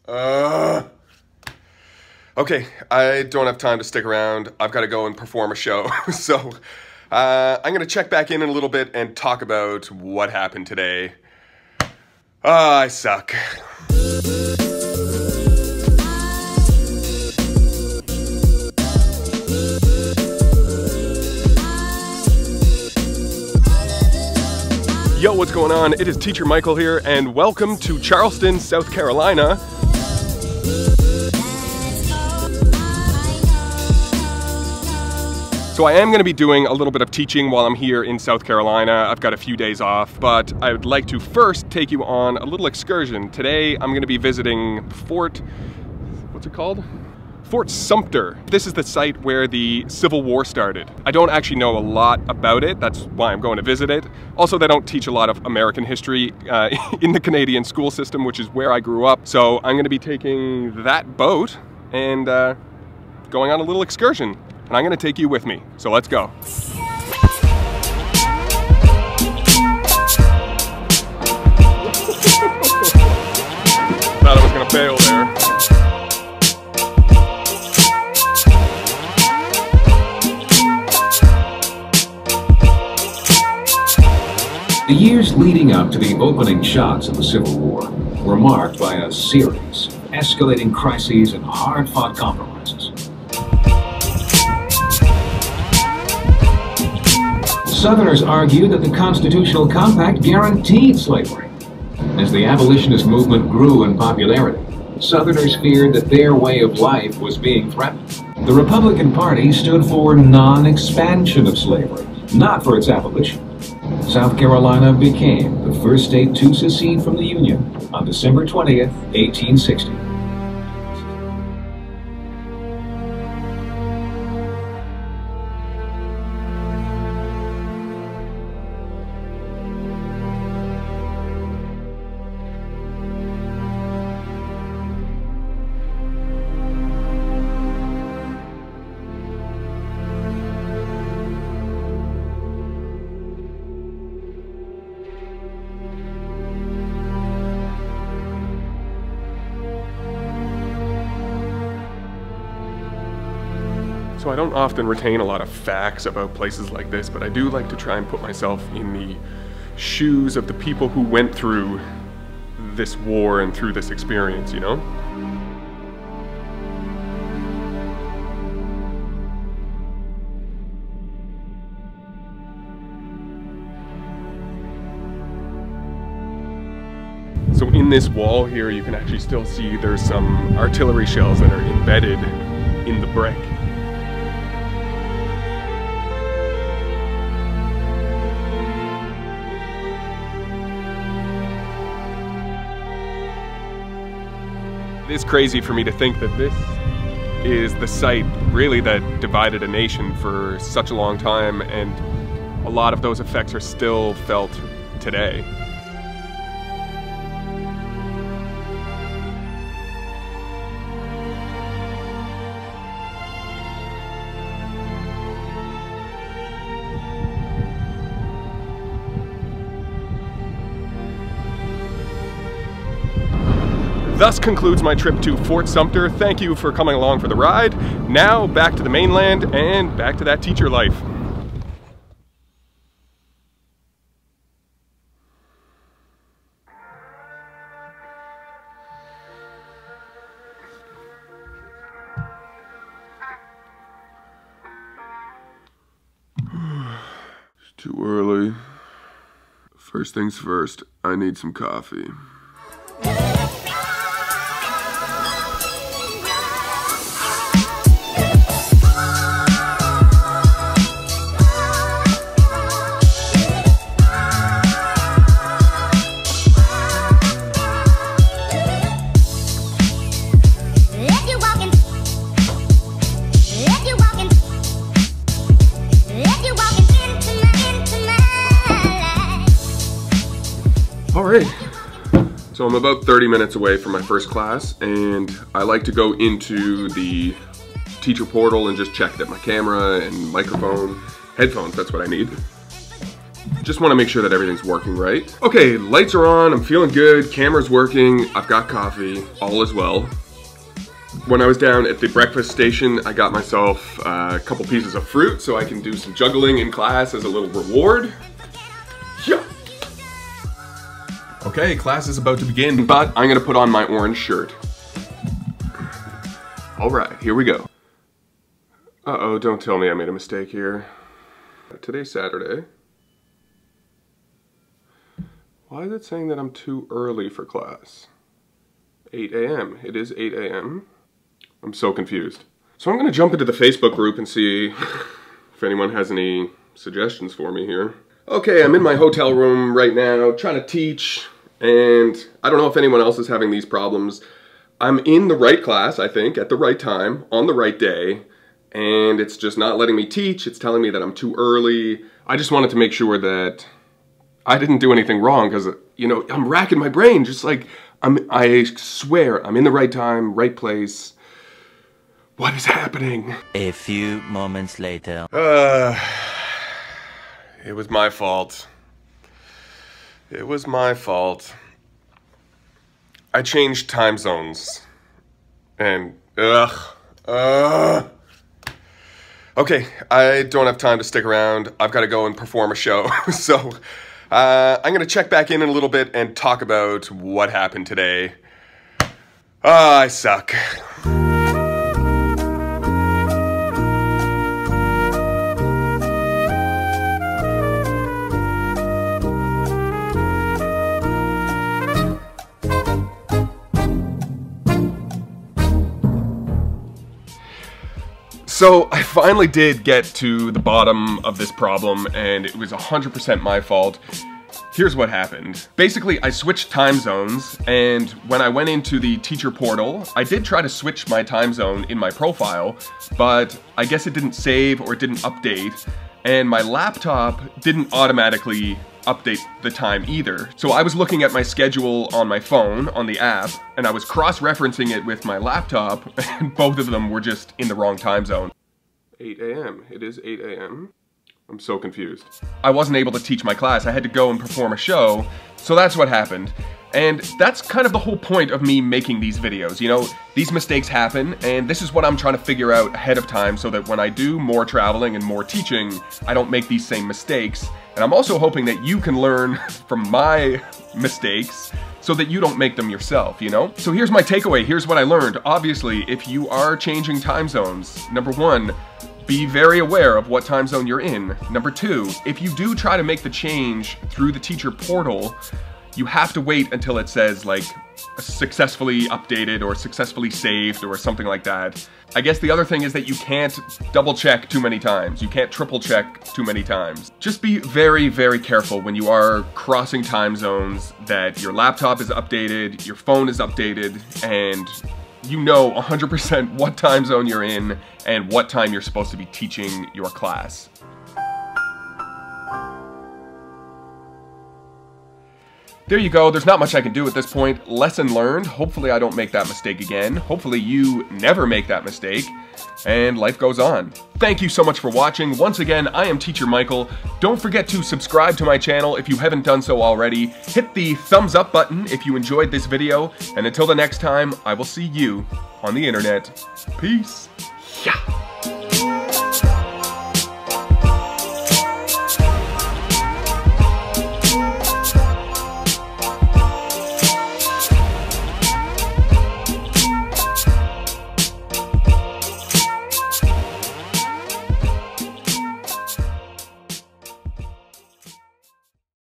Okay, I don't have time to stick around. I've got to go and perform a show. So I'm going to check back in a little bit and talk about what happened today. I suck. Yo, what's going on? It is Teacher Michael here, and welcome to Charleston, South Carolina. So I am going to be doing a little bit of teaching while I'm here in South Carolina. I've got a few days off, but I would like to first take you on a little excursion. Today I'm going to be visiting Fort Sumter. This is the site where the Civil War started. I don't actually know a lot about it. That's why I'm going to visit it. Also, they don't teach a lot of American history in the Canadian school system, which is where I grew up. So I'm going to be taking that boat and going on a little excursion. And I'm going to take you with me. So let's go. Thought I was going to fail there. The years leading up to the opening shots of the Civil War were marked by a series of escalating crises and hard-fought compromises. Southerners argued that the Constitutional Compact guaranteed slavery. As the abolitionist movement grew in popularity, Southerners feared that their way of life was being threatened. The Republican Party stood for non-expansion of slavery, not for its abolition. South Carolina became the first state to secede from the Union on December 20th, 1860. So I don't often retain a lot of facts about places like this, but I do like to try and put myself in the shoes of the people who went through this war and through this experience, you know? So in this wall here, you can actually still see there's some artillery shells that are embedded in the brick. It's crazy for me to think that this is the site really that divided a nation for such a long time, and a lot of those effects are still felt today. Thus concludes my trip to Fort Sumter. Thank you for coming along for the ride. Now back to the mainland and back to that teacher life. It's too early. First things first, I need some coffee. Alright, so I'm about 30 minutes away from my first class, and I like to go into the teacher portal and just check that my camera and microphone, headphones, that's what I need, Just want to make sure that everything's working right. Okay, lights are on, I'm feeling good, camera's working, I've got coffee, all is well. When I was down at the breakfast station, I got myself a couple pieces of fruit so I can do some juggling in class as a little reward. Yeah. Okay, class is about to begin, but I'm gonna put on my orange shirt. All right, here we go. Uh-oh, don't tell me I made a mistake here. Today's Saturday. Why is it saying that I'm too early for class? 8 a.m. It is 8 a.m. I'm so confused. So I'm gonna jump into the Facebook group and see if anyone has any suggestions for me here. Okay, I'm in my hotel room right now trying to teach, and I don't know if anyone else is having these problems. I'm in the right class, I think, at the right time, on the right day, and it's just not letting me teach. It's telling me that I'm too early. I just wanted to make sure that I didn't do anything wrong, because, you know, I'm racking my brain, just like, I swear, I'm in the right time, right place. What is happening? A few moments later. It was my fault. It was my fault. I changed time zones. And, okay, I don't have time to stick around. I've got to go and perform a show. So, I'm gonna check back in a little bit and talk about what happened today. I suck. So I finally did get to the bottom of this problem, and it was 100% my fault. Here's what happened. Basically, I switched time zones, and when I went into the teacher portal, I did try to switch my time zone in my profile, but I guess it didn't save or it didn't update, and my laptop didn't automatically update the time either. So I was looking at my schedule on my phone, on the app, and I was cross-referencing it with my laptop, and both of them were just in the wrong time zone. 8 a.m. It is 8 a.m. I'm so confused. I wasn't able to teach my class. I had to go and perform a show, so that's what happened. And that's kind of the whole point of me making these videos. You know, these mistakes happen, and this is what I'm trying to figure out ahead of time so that when I do more traveling and more teaching, I don't make these same mistakes. And I'm also hoping that you can learn from my mistakes so that you don't make them yourself, you know? So here's my takeaway, here's what I learned. Obviously, if you are changing time zones, number one, be very aware of what time zone you're in. Number two, if you do try to make the change through the teacher portal, you have to wait until it says like successfully updated or successfully saved or something like that. I guess the other thing is that you can't double check too many times. You can't triple check too many times. Just be very, very careful when you are crossing time zones that your laptop is updated, your phone is updated, and you know 100% what time zone you're in and what time you're supposed to be teaching your class. There you go, there's not much I can do at this point. Lesson learned. Hopefully I don't make that mistake again. Hopefully you never make that mistake, and life goes on. Thank you so much for watching. Once again, I am Teacher Michael. Don't forget to subscribe to my channel if you haven't done so already. Hit the thumbs up button if you enjoyed this video, and until the next time, I will see you on the internet. Peace. Yeah.